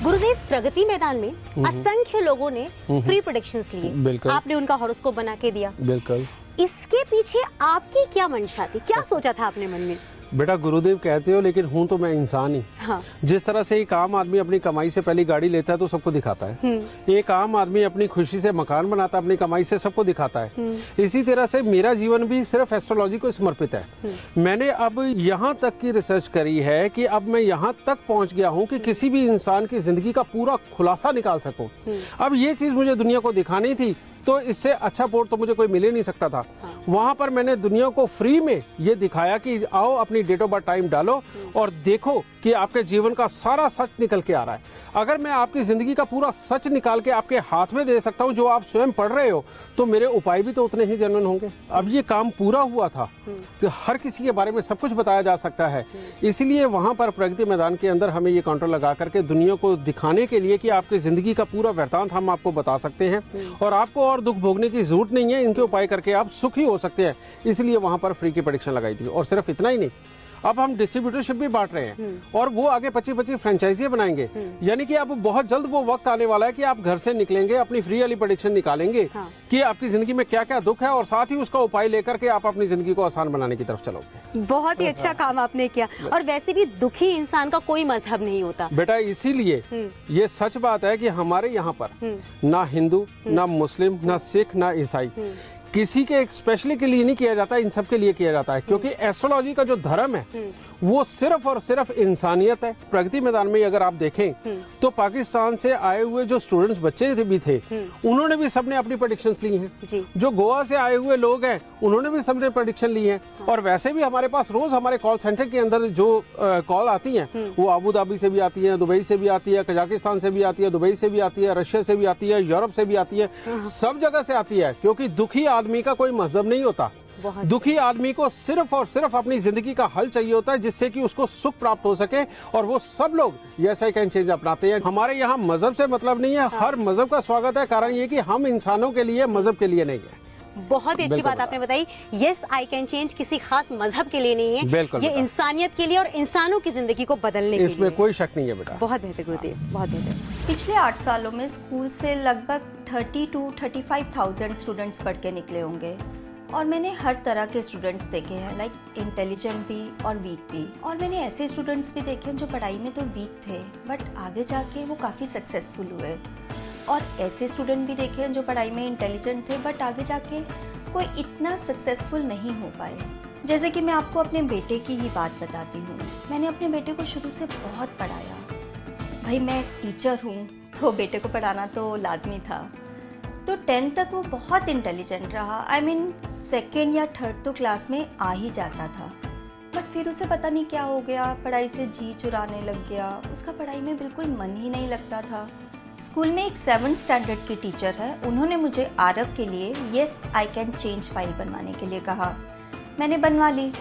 गुरुदेव, प्रगति मैदान में असंख्य लोगों ने फ्री प्रेडिक्शंस लिए, आपने उनका हॉरोस्कोप बना के दिया। बिल्कुल। इसके पीछे आपकी क्या मंशा थी, क्या सोचा था आपने मन में? बेटा, गुरुदेव कहते हो लेकिन हूँ तो मैं इंसान ही। हाँ। जिस तरह से एक आम आदमी अपनी कमाई से पहली गाड़ी लेता है तो सबको दिखाता है, एक आम आदमी अपनी खुशी से मकान बनाता है अपनी कमाई से, सबको दिखाता है। इसी तरह से मेरा जीवन भी सिर्फ एस्ट्रोलॉजी को समर्पित है। मैंने अब यहाँ तक की रिसर्च करी है कि अब मैं यहाँ तक पहुँच गया हूँ कि किसी भी इंसान की जिंदगी का पूरा खुलासा निकाल सकूँ। अब ये चीज मुझे दुनिया को दिखानी थी, तो इससे अच्छा बोर्ड तो मुझे कोई मिल ही नहीं सकता था। वहां पर मैंने दुनिया को फ्री में ये दिखाया कि आओ अपनी डेट ऑफ बर्थ टाइम डालो और देखो कि आपके जीवन का सारा सच निकल के आ रहा है। अगर मैं आपकी जिंदगी का पूरा सच निकाल के आपके हाथ में दे सकता हूँ जो आप स्वयं पढ़ रहे हो, तो मेरे उपाय भी तो उतने ही जेन्युइन होंगे। अब ये काम पूरा हुआ था तो हर किसी के बारे में सब कुछ बताया जा सकता है। इसीलिए वहां पर प्रगति मैदान के अंदर हमें ये काउंटर लगा करके दुनिया को दिखाने के लिए कि आपकी जिंदगी का पूरा वृत्तांत हम आपको बता सकते हैं और आपको और दुख भोगने की जरूरत नहीं है। इनके उपाय करके आप सुखी हो सकते हैं। इसलिए वहां पर फ्री की प्रेडिक्शन लगाई थी। और सिर्फ इतना ही नहीं, अब हम डिस्ट्रीब्यूटरशिप भी बांट रहे हैं और वो आगे 25-25 फ्रेंचाइजी बनाएंगे। यानी कि अब बहुत जल्द वो वक्त आने वाला है कि आप घर से निकलेंगे, अपनी फ्री वाली प्रेडिक्शन निकालेंगे कि आपकी जिंदगी में क्या क्या दुख है और साथ ही उसका उपाय लेकर के आप अपनी जिंदगी को आसान बनाने की तरफ चलोगे। बहुत ही अच्छा काम आपने किया। और वैसे भी दुखी इंसान का कोई मजहब नहीं होता बेटा, इसीलिए ये सच बात है कि हमारे यहाँ पर ना हिंदू, ना मुस्लिम, ना सिख, ना ईसाई, किसी के स्पेशली के लिए नहीं किया जाता, इन सब के लिए किया जाता है। क्योंकि एस्ट्रोलॉजी का जो धर्म है वो सिर्फ और सिर्फ इंसानियत है। प्रगति मैदान में अगर आप देखें तो पाकिस्तान से आए हुए जो स्टूडेंट्स बच्चे भी थे, उन्होंने भी सबने अपनी प्रेडिक्शंस ली हैं। जो गोवा से आए हुए लोग हैं उन्होंने भी सबने प्रेडिक्शन ली है। और वैसे भी हमारे पास रोज हमारे कॉल सेंटर के अंदर जो कॉल आती है वो अबू धाबी से भी आती है, दुबई से भी आती है, कजाकिस्तान से भी आती है, दुबई से भी आती है, रशिया से भी आती है, यूरोप से भी आती है, सब जगह से आती है। क्योंकि दुखी आदमी का कोई मजहब नहीं होता। दुखी आदमी को सिर्फ और सिर्फ अपनी जिंदगी का हल चाहिए होता है जिससे कि उसको सुख प्राप्त हो सके। और वो सब लोग यस आई कैन चेंज अपनाते हैं। हमारे यहाँ मजहब से मतलब नहीं है, हर मजहब का स्वागत है। कारण ये कि हम इंसानों के लिए, मजहब के लिए नहीं है। बहुत ही अच्छी बात आपने बताई। यस आई कैन चेंज किसी खास मजहब के लिए नहीं है, ये इंसानियत के लिए और इंसानों की जिंदगी को बदलने के लिए। इसमें कोई शक नहीं है बेटा। बहुत बेहतर गुरुदेव, बहुत बेहतर। पिछले 8 सालों में स्कूल से लगभग 30 to 35,000 स्टूडेंट्स पढ़ के निकले होंगे और मैंने हर तरह के स्टूडेंट्स देखे हैं, लाइक इंटेलिजेंट भी और वीक भी। और मैंने ऐसे स्टूडेंट्स भी देखे हैं जो पढ़ाई में तो वीक थे बट आगे जाके वो काफ़ी सक्सेसफुल हुए। और ऐसे स्टूडेंट भी देखे हैं जो पढ़ाई में इंटेलिजेंट थे बट आगे जाके कोई इतना सक्सेसफुल नहीं हो पाए। जैसे कि मैं आपको अपने बेटे की ही बात बताती हूँ। मैंने अपने बेटे को शुरू से बहुत पढ़ाया। भाई मैं टीचर हूँ तो बेटे को पढ़ाना तो लाजमी था। तो 10th तक वो बहुत इंटेलिजेंट रहा। आई मीन सेकेंड या थर्ड तो क्लास में आ ही जाता था। बट फिर उसे पता नहीं क्या हो गया, पढ़ाई से जी चुराने लग गया। उसका पढ़ाई में बिल्कुल मन ही नहीं लगता था। स्कूल में एक 7th स्टैंडर्ड की टीचर है, उन्होंने मुझे आरव के लिए yes I can change file बनवाने के लिए कहा। मैंने बनवा ली।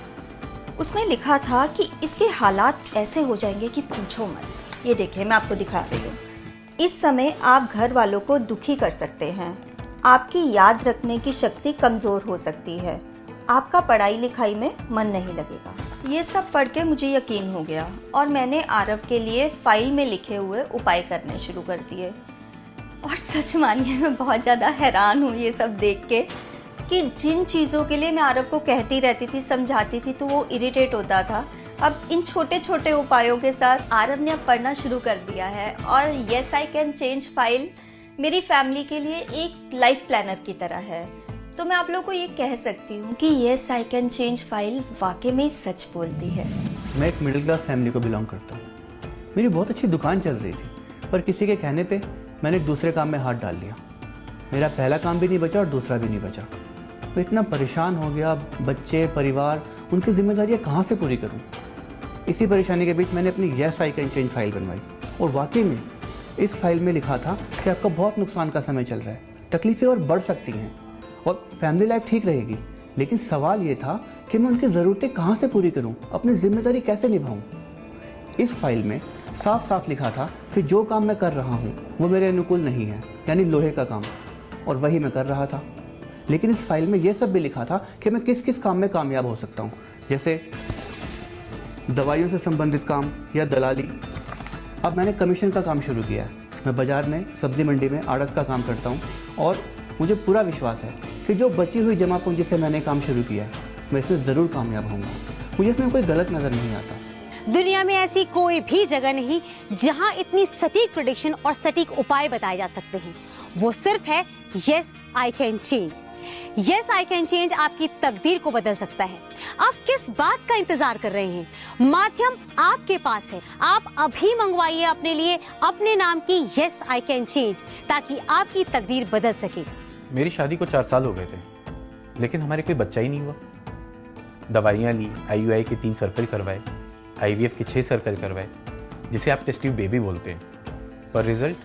उसमें लिखा था कि इसके हालात ऐसे हो जाएंगे कि पूछो मत। ये देखिए मैं आपको दिखा रही हूँ। इस समय आप घर वालों को दुखी कर सकते हैं, आपकी याद रखने की शक्ति कमज़ोर हो सकती है, आपका पढ़ाई लिखाई में मन नहीं लगेगा। ये सब पढ़ के मुझे यकीन हो गया और मैंने आरव के लिए फाइल में लिखे हुए उपाय करने शुरू कर दिए। और सच मानिए मैं बहुत ज़्यादा हैरान हूँ ये सब देख के कि जिन चीज़ों के लिए मैं आरव को कहती रहती थी, समझाती थी तो वो इरिटेट होता था, अब इन छोटे छोटे उपायों के साथ आरव ने अब पढ़ना शुरू कर दिया है। और yes I can change file मेरी फैमिली के लिए एक लाइफ प्लानर की तरह है। तो मैं आप लोगों को ये कह सकती हूँ कि yes I can change file वाकई में सच बोलती है। मैं एक मिडिल क्लास फैमिली को बिलोंग करता हूँ। मेरी बहुत अच्छी दुकान चल रही थी पर किसी के कहने पे मैंने एक दूसरे काम में हाथ डाल लिया। मेरा पहला काम भी नहीं बचा और दूसरा भी नहीं बचा। मैं इतना परेशान हो गया, बच्चे, परिवार, उनकी जिम्मेदारियाँ कहाँ से पूरी करूँ। इसी परेशानी के बीच मैंने अपनी yes I can change file बनवाई और वाकई में इस फाइल में लिखा था कि आपका बहुत नुकसान का समय चल रहा है, तकलीफ़ें और बढ़ सकती हैं और फैमिली लाइफ ठीक रहेगी। लेकिन सवाल ये था कि मैं उनकी ज़रूरतें कहाँ से पूरी करूँ, अपनी जिम्मेदारी कैसे निभाऊँ। इस फाइल में साफ साफ लिखा था कि जो काम मैं कर रहा हूँ वो मेरे अनुकूल नहीं है, यानी लोहे का काम, और वही मैं कर रहा था। लेकिन इस फाइल में ये सब भी लिखा था कि मैं किस किस काम में कामयाब हो सकता हूँ, जैसे दवाइयों से संबंधित काम या दलाली, अब मैंने कमीशन का काम शुरू किया है। मैं बाज़ार में सब्ज़ी मंडी में आड़त का काम करता हूँ और मुझे पूरा विश्वास है कि जो बची हुई जमा पूंजी से मैंने काम शुरू किया है मैं इसमें ज़रूर कामयाब होऊंगा। मुझे इसमें कोई गलत नज़र नहीं आता। दुनिया में ऐसी कोई भी जगह नहीं जहां इतनी सटीक प्रेडिक्शन और सटीक उपाय बताए जा सकते हैं। वो सिर्फ है yes I can change. Yes I can change आपकी तकदीर को बदल सकता है। आप किस बात का इंतजार कर रहे हैं? माध्यम आपके पास है। आप अभी मंगवाइए अपने लिए अपने नाम की यस आई कैन चेंज, ताकि आपकी तकदीर बदल सके। मेरी शादी को 4 साल हो गए थे, लेकिन हमारे कोई बच्चा ही नहीं हुआ। दवाइयाँ ली, IUI के 3 सर्कल करवाए, IVF के 6 सर्कल करवाए, जिसे आप टेस्ट ट्यूब बेबी बोलते हैं, पर रिजल्ट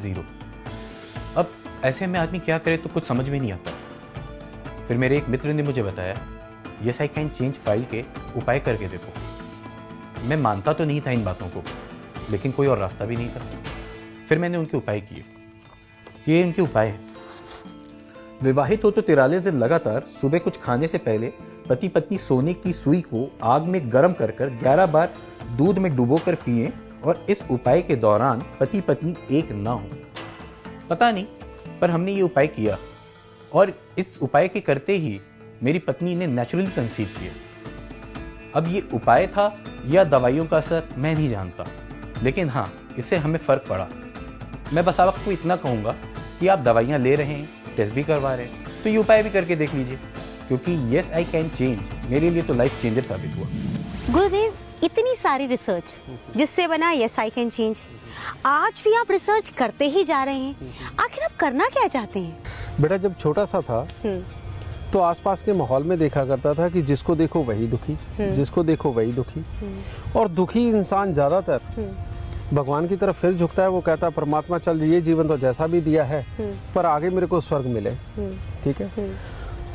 0। अब ऐसे में आदमी क्या करे तो कुछ समझ में नहीं आता। फिर मेरे एक मित्र ने मुझे बताया, yes I can change file के उपाय करके देखो। मैं मानता तो नहीं था इन बातों को, लेकिन कोई और रास्ता भी नहीं था। फिर मैंने उनके उपाय किए। ये उनके उपाय हैं। विवाहित हो तो 43 दिन लगातार सुबह कुछ खाने से पहले पति पत्नी सोने की सुई को आग में गर्म कर 11 बार दूध में डुबोकर पिएं और इस उपाय के दौरान पति पत्नी एक ना हो। पता नहीं, पर हमने ये उपाय किया और इस उपाय के करते ही मेरी पत्नी ने नेचुरली कंसीव किया। अब ये उपाय था या दवाइयों का असर मैं नहीं जानता, लेकिन हाँ, इससे हमें फर्क पड़ा। मैं बस आपको इतना कहूँगा कि आप दवाइयाँ ले रहे हैं, टेस्ट भी करवा रहे हैं, तो ये उपाय भी करके देख लीजिए, क्योंकि यस आई कैन चेंज मेरे लिए तो लाइफ चेंजर साबित हुआ। गुरुदेव, इतनी सारी रिसर्च जिससे बना यस आई कैन चेंज, आज भी आप रिसर्च करते ही जा रहे हैं। आखिर आप करना क्या चाहते हैं? बेटा, जब छोटा सा था तो आसपास के माहौल में देखा करता था कि जिसको देखो वही दुखी, जिसको देखो वही दुखी, और दुखी इंसान ज्यादातर भगवान की तरफ फिर झुकता है। वो कहता है परमात्मा चल ये जीवन तो जैसा भी दिया है, पर आगे मेरे को स्वर्ग मिले। ठीक है,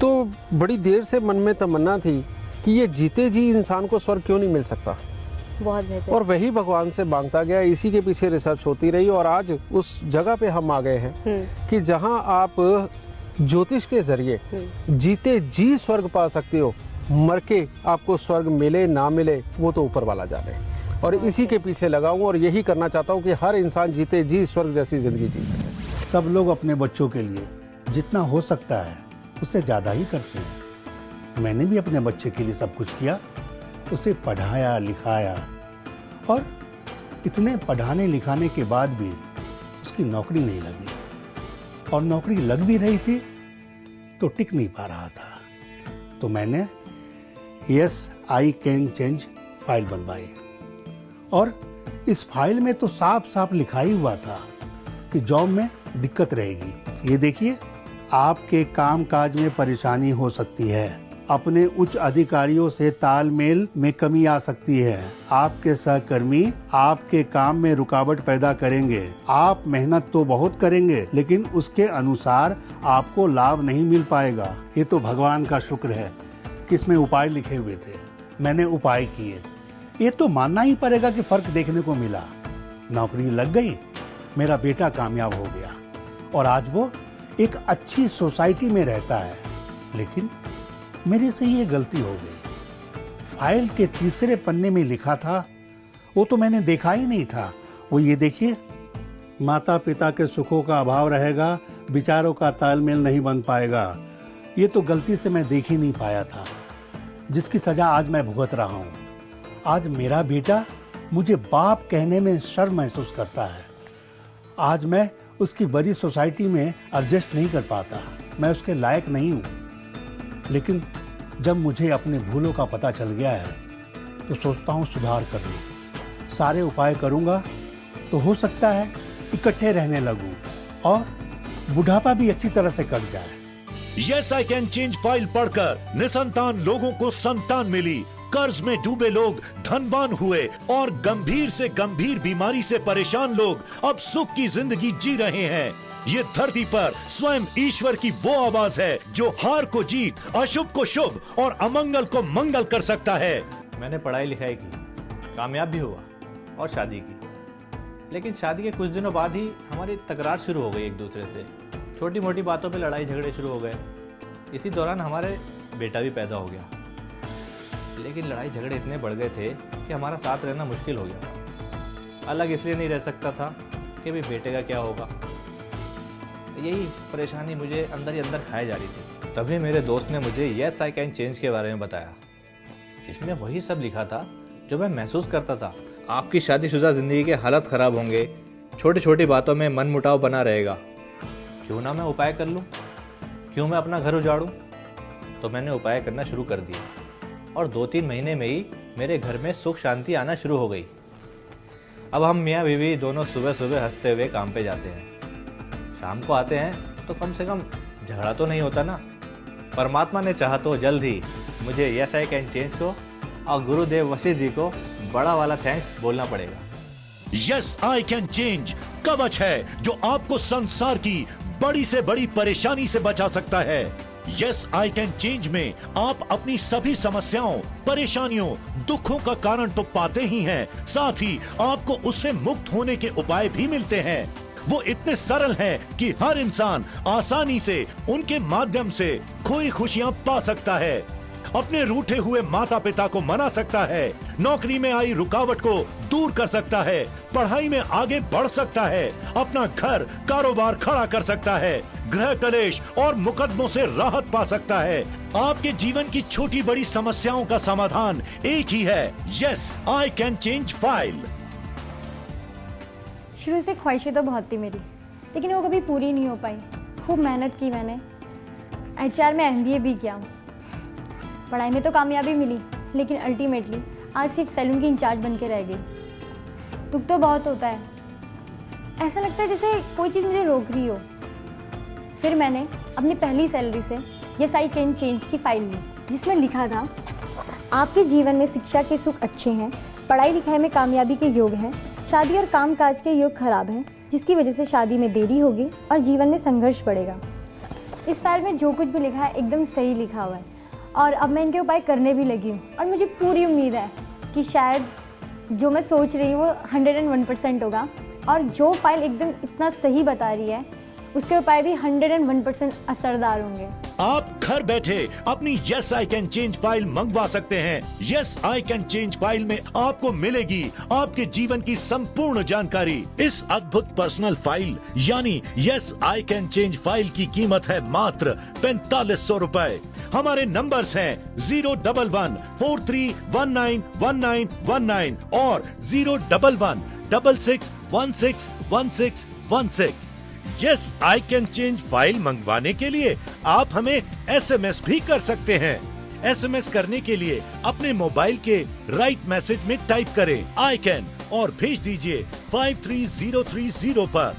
तो बड़ी देर से मन में तमन्ना थी कि ये जीते जी इंसान को स्वर्ग क्यों नहीं मिल सकता। बहुत बेहतर। और वही भगवान से मांगता गया, इसी के पीछे रिसर्च होती रही, और आज उस जगह पे हम आ गए हैं कि जहां आप ज्योतिष के जरिए जीते जी स्वर्ग पा सकते हो। मर के आपको स्वर्ग मिले ना मिले वो तो ऊपर वाला जाने, और इसी के पीछे लगा हूं और यही करना चाहता हूं कि हर इंसान जीते जी स्वर्ग जैसी जिंदगी जी सके। सब लोग अपने बच्चों के लिए जितना हो सकता है उससे ज़्यादा ही करते हैं। मैंने भी अपने बच्चे के लिए सब कुछ किया, उसे पढ़ाया लिखाया, और इतने पढ़ाने लिखाने के बाद भी उसकी नौकरी नहीं लगी, और नौकरी लग भी रही थी तो टिक नहीं पा रहा था। तो मैंने yes I can change file बनवाई, और इस फाइल में तो साफ साफ लिखा ही हुआ था कि जॉब में दिक्कत रहेगी। ये देखिए, आपके काम काज में परेशानी हो सकती है, अपने उच्च अधिकारियों से तालमेल में कमी आ सकती है, आपके सहकर्मी आपके काम में रुकावट पैदा करेंगे, आप मेहनत तो बहुत करेंगे लेकिन उसके अनुसार आपको लाभ नहीं मिल पाएगा। ये तो भगवान का शुक्र है कि इसमें उपाय लिखे हुए थे, मैंने उपाय किए। ये तो मानना ही पड़ेगा कि फर्क देखने को मिला। नौकरी लग गई, मेरा बेटा कामयाब हो गया, और आज वो एक अच्छी सोसाइटी में रहता है। लेकिन मेरे से ये गलती हो गई, फाइल के तीसरे पन्ने में लिखा था वो तो मैंने देखा ही नहीं था। वो ये देखिए, माता पिता के सुखों का अभाव रहेगा, विचारों का तालमेल नहीं बन पाएगा। ये तो गलती से मैं देख ही नहीं पाया था, जिसकी सजा आज मैं भुगत रहा हूँ। आज मेरा बेटा मुझे बाप कहने में शर्म महसूस करता है। आज मैं उसकी बड़ी सोसाइटी में एडजस्ट नहीं कर पाता, मैं उसके लायक नहीं हूँ। लेकिन जब मुझे अपने भूलों का पता चल गया है तो सोचता हूँ सुधार कर लूँ। सारे उपाय करूँगा तो हो सकता है इकट्ठे रहने लगूँ और बुढ़ापा भी अच्छी तरह से कट जाए। Yes I can change file पढ़कर निसंतान लोगों को संतान मिली, कर्ज में डूबे लोग धनवान हुए, और गंभीर से गंभीर बीमारी से परेशान लोग अब सुख की जिंदगी जी रहे हैं। ये धरती पर स्वयं ईश्वर की वो आवाज है जो हार को जीत, अशुभ को शुभ और अमंगल को मंगल कर सकता है। मैंने पढ़ाई लिखाई की, कामयाब भी हुआ और शादी की, लेकिन शादी के कुछ दिनों बाद ही हमारी तकरार शुरू हो गई एक दूसरे से। छोटी मोटी बातों पे लड़ाई झगड़े शुरू हो गए। इसी दौरान हमारे बेटा भी पैदा हो गया, लेकिन लड़ाई झगड़े इतने बढ़ गए थे कि हमारा साथ रहना मुश्किल हो गया। अलग इसलिए नहीं रह सकता था कि भी बेटे का क्या होगा। यही परेशानी मुझे अंदर ही अंदर खाए जा रही थी। तभी मेरे दोस्त ने मुझे येस आई कैन चेंज के बारे में बताया। इसमें वही सब लिखा था जो मैं महसूस करता था। आपकी शादीशुदा ज़िंदगी के हालत ख़राब होंगे, छोटी छोटी बातों में मन मुटाव बना रहेगा। क्यों ना मैं उपाय कर लूँ, क्यों मैं अपना घर उजाड़ूँ। तो मैंने उपाय करना शुरू कर दिया और 2-3 महीने में ही मेरे घर में सुख शांति आना शुरू हो गई। अब हम मियाँ बीवी दोनों सुबह सुबह हंसते हुए काम पे जाते हैं। शाम को आते हैं तो कम से कम झगड़ा तो नहीं होता ना। परमात्मा ने चाहा तो जल्द ही मुझे यस आई कैन चेंज को और गुरुदेव वशिष्ठ जी को बड़ा वाला थैंक्स बोलना पड़ेगा। यस आई कैन चेंज कवच है जो आपको संसार की बड़ी से बड़ी परेशानी से बचा सकता है। यस आई कैन चेंज में आप अपनी सभी समस्याओं, परेशानियों, दुखों का कारण तो पाते ही हैं, साथ ही आपको उससे मुक्त होने के उपाय भी मिलते हैं। वो इतने सरल हैं कि हर इंसान आसानी से उनके माध्यम से खोई खुशियां पा सकता है, अपने रूठे हुए माता पिता को मना सकता है, नौकरी में आई रुकावट को दूर कर सकता है, पढ़ाई में आगे बढ़ सकता है, अपना घर कारोबार खड़ा कर सकता है, गृह कलेश और मुकदमों से राहत पा सकता है। आपके जीवन की छोटी बड़ी समस्याओं का समाधान एक ही है, yes I can change file. शुरू से ख्वाहिशें तो बहुत थी मेरी, लेकिन वो कभी पूरी नहीं हो पाई। खूब मेहनत की मैंने, HR में MBA भी किया। पढ़ाई में तो कामयाबी मिली, लेकिन अल्टीमेटली आज सिर्फ सैलून की इंचार्ज बन के रह गई। दुख तो बहुत होता है, ऐसा लगता है जैसे कोई चीज़ मुझे रोक रही हो। फिर मैंने अपनी पहली सैलरी से यस आई कैन चेंज की फाइल ली, जिसमें लिखा था आपके जीवन में शिक्षा के सुख अच्छे हैं, पढ़ाई लिखाई में कामयाबी के योग हैं, शादी और काम काज के योग खराब हैं, जिसकी वजह से शादी में देरी होगी और जीवन में संघर्ष बढ़ेगा। इस फाइल में जो कुछ भी लिखा है एकदम सही लिखा हुआ है और अब मैं इनके उपाय करने भी लगी हूँ और मुझे पूरी उम्मीद है कि शायद जो मैं सोच रही हूँ वो 101% होगा और जो फाइल एकदम इतना सही बता रही है उसके उपाय भी 101% असरदार होंगे। आप घर बैठे अपनी yes I can change file मंगवा सकते हैं। Yes I can change file में आपको मिलेगी आपके जीवन की संपूर्ण जानकारी। इस अद्भुत पर्सनल फाइल यानी yes I can change file की कीमत है मात्र 4500 रुपए। हमारे नंबर्स हैं 01143191919 और 01166161616। Yes I can change file मंगवाने के लिए आप हमें SMS भी कर सकते हैं। SMS करने के लिए अपने मोबाइल के राइट मैसेज में टाइप करें आई कैन और भेज दीजिए 53030 पर।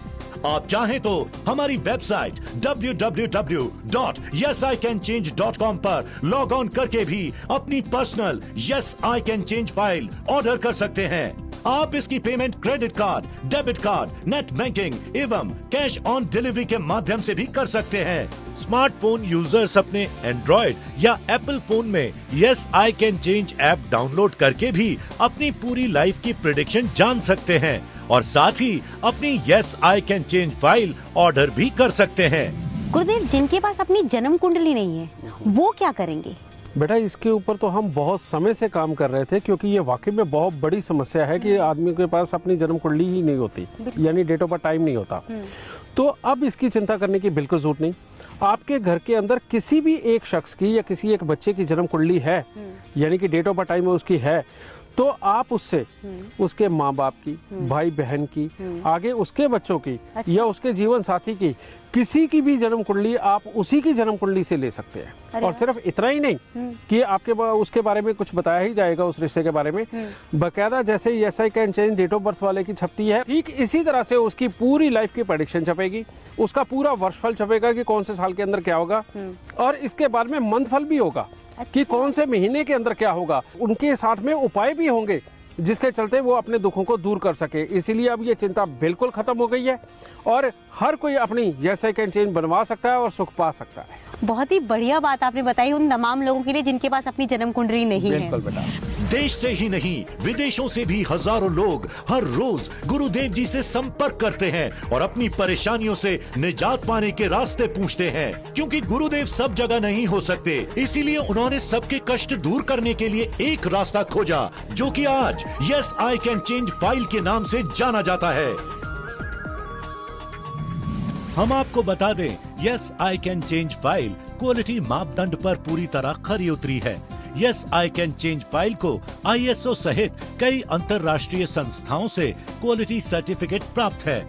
आप चाहें तो हमारी वेबसाइट www.yesicanchange.com पर लॉग ऑन करके भी अपनी personal yes I can change file order कर सकते हैं। आप इसकी payment credit card, debit card, net banking एवं कैश ऑन डिलीवरी के माध्यम से भी कर सकते हैं। स्मार्टफोन यूजर्स अपने एंड्रॉइड या एप्पल फोन में yes I can change app download करके भी अपनी पूरी लाइफ की प्रेडिक्शन जान सकते हैं और साथ ही अपनी yes I can change file order भी कर सकते हैं। गुरुदेव, जिनके पास अपनी जन्म कुंडली नहीं है वो क्या करेंगे? बेटा, इसके ऊपर तो हम बहुत समय से काम कर रहे थे, क्योंकि ये वाकई में बहुत बड़ी समस्या है कि आदमी के पास अपनी जन्म कुंडली ही नहीं होती, यानी डेट ऑफ बर्थ टाइम नहीं होता। तो अब इसकी चिंता करने की बिल्कुल जरूरत नहीं। आपके घर के अंदर किसी भी एक शख्स की या किसी एक बच्चे की जन्म कुंडली है, यानी कि डेट ऑफ बर्थ टाइम उसकी है, तो आप उससे उसके माँ बाप की, भाई बहन की, आगे उसके बच्चों की या उसके जीवन साथी की किसी की भी जन्म कुंडली आप उसी की जन्म कुंडली से ले सकते हैं। और सिर्फ इतना ही नहीं कि आपके उसके बारे में कुछ बताया ही जाएगा, उस रिश्ते के बारे में बकायदा जैसे yes I can change date of birth वाले की छपती है, ठीक इसी तरह से उसकी पूरी लाइफ की प्रेडिक्शन छपेगी, उसका पूरा वर्षफल छपेगा कि कौन से साल के अंदर क्या होगा और इसके बाद में मंथफल भी होगा कि कौन से महीने के अंदर क्या होगा। उनके साथ में उपाय भी होंगे जिसके चलते वो अपने दुखों को दूर कर सके। इसीलिए अब ये चिंता बिल्कुल खत्म हो गई है और हर कोई अपनी यस आई कैन चेंज बनवा सकता है और सुख पा सकता है। बहुत ही बढ़िया बात आपने बताई उन तमाम लोगों के लिए जिनके पास अपनी जन्म कुंडली नहीं है। बिल्कुल बेटा। देश से ही नहीं, विदेशों से भी हजारों लोग हर रोज गुरुदेव जी से संपर्क करते हैं और अपनी परेशानियों से निजात पाने के रास्ते पूछते हैं। क्योंकि गुरुदेव सब जगह नहीं हो सकते, इसीलिए उन्होंने सबके कष्ट दूर करने के लिए एक रास्ता खोजा, जो कि आज yes I can change file के नाम से जाना जाता है। हम आपको बता दें, yes I can change file quality मापदंड पर पूरी तरह खरी उतरी है। Yes I can change file को ISO सहित कई अंतर्राष्ट्रीय संस्थाओं से क्वालिटी सर्टिफिकेट प्राप्त है।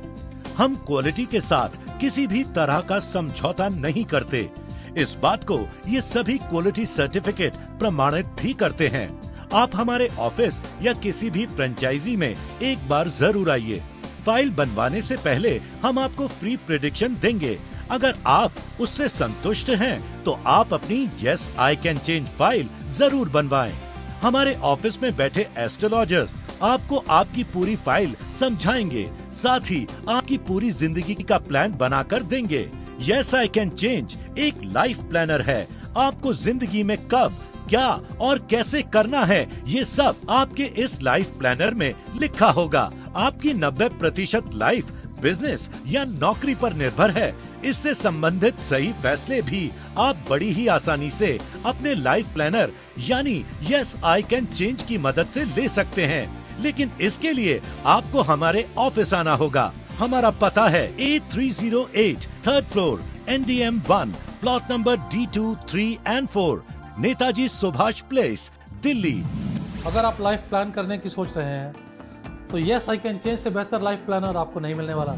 हम क्वालिटी के साथ किसी भी तरह का समझौता नहीं करते। इस बात को ये सभी क्वालिटी सर्टिफिकेट प्रमाणित भी करते हैं। आप हमारे ऑफिस या किसी भी फ्रेंचाइजी में एक बार जरूर आइए। फाइल बनवाने से पहले हम आपको फ्री प्रेडिक्शन देंगे। अगर आप उससे संतुष्ट हैं, तो आप अपनी yes I can change file जरूर बनवाएं। हमारे ऑफिस में बैठे एस्ट्रोलॉजर्स आपको आपकी पूरी फाइल समझाएंगे, साथ ही आपकी पूरी जिंदगी का प्लान बनाकर देंगे। यस आई कैन चेंज एक लाइफ प्लानर है। आपको जिंदगी में कब, क्या और कैसे करना है, ये सब आपके इस लाइफ प्लानर में लिखा होगा। आपकी 90% लाइफ बिजनेस या नौकरी पर निर्भर है। इससे संबंधित सही फैसले भी आप बड़ी ही आसानी से अपने लाइफ प्लानर यानी यस आई कैन चेंज की मदद से ले सकते हैं। लेकिन इसके लिए आपको हमारे ऑफिस आना होगा। हमारा पता है A308 3rd floor NDM 1 plot number D2, 3 and 4 Netaji Subhash place, Delhi. अगर आप लाइफ प्लान करने की सोच रहे हैं तो यस आई कैन चेंज से बेहतर लाइफ प्लानर आपको नहीं मिलने वाला।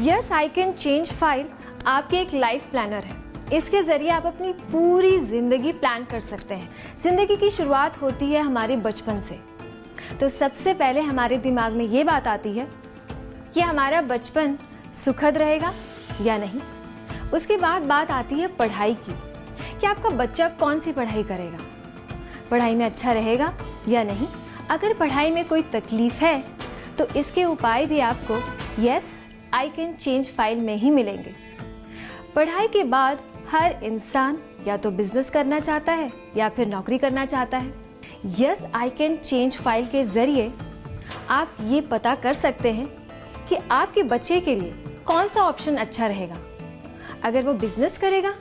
Yes I can change file आपकी एक लाइफ प्लानर है। इसके जरिए आप अपनी पूरी जिंदगी प्लान कर सकते हैं। जिंदगी की शुरुआत होती है हमारे बचपन से, तो सबसे पहले हमारे दिमाग में ये बात आती है कि हमारा बचपन सुखद रहेगा या नहीं। उसके बाद बात आती है पढ़ाई की, कि आपका बच्चा कौन सी पढ़ाई करेगा, पढ़ाई में अच्छा रहेगा या नहीं। अगर पढ़ाई में कोई तकलीफ है तो इसके उपाय भी आपको yes I can change file में ही मिलेंगे। पढ़ाई के बाद हर इंसान या तो बिजनेस करना चाहता है या फिर नौकरी करना चाहता है। Yes I can change file के जरिए आप ये पता कर सकते हैं कि आपके बच्चे के लिए कौन सा ऑप्शन अच्छा रहेगा। अगर वो बिजनेस करेगा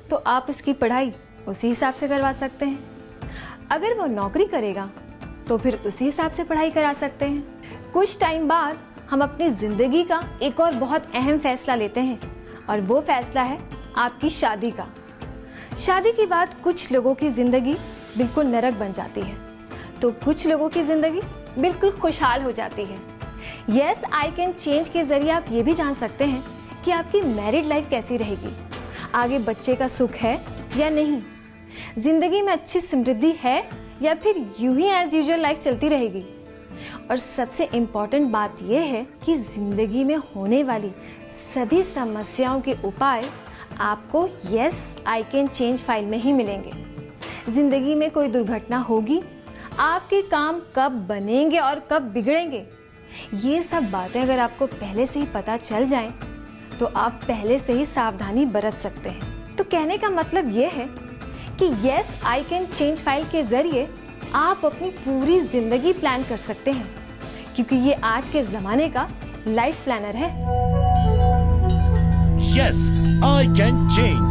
तो आप उसकी पढ़ाई उसी हिसाब से करवा सकते हैं। अगर वो नौकरी करेगा तो फिर उसी हिसाब से पढ़ाई करा सकते हैं। कुछ टाइम बाद हम अपनी जिंदगी का एक और बहुत अहम फैसला लेते हैं, और वो फैसला है आपकी शादी का। शादी के बाद कुछ लोगों की जिंदगी बिल्कुल नरक बन जाती है, तो कुछ लोगों की जिंदगी बिल्कुल खुशहाल हो जाती है। यस आई कैन चेंज के जरिए आप ये भी जान सकते हैं कि आपकी मैरिड लाइफ कैसी रहेगी, आगे बच्चे का सुख है या नहीं, जिंदगी में अच्छी समृद्धि है या फिर यूं ही एज यूजुअल लाइफ चलती रहेगी। और सबसे इम्पोर्टेंट बात यह है कि जिंदगी में होने वाली सभी समस्याओं के उपाय आपको yes I can change file में ही मिलेंगे। जिंदगी में कोई दुर्घटना होगी, आपके काम कब बनेंगे और कब बिगड़ेंगे, ये सब बातें अगर आपको पहले से ही पता चल जाएं, तो आप पहले से ही सावधानी बरत सकते हैं। तो कहने का मतलब ये है कि yes I can change file के जरिए आप अपनी पूरी जिंदगी प्लान कर सकते हैं, क्योंकि ये आज के जमाने का लाइफ प्लानर है। Yes I can change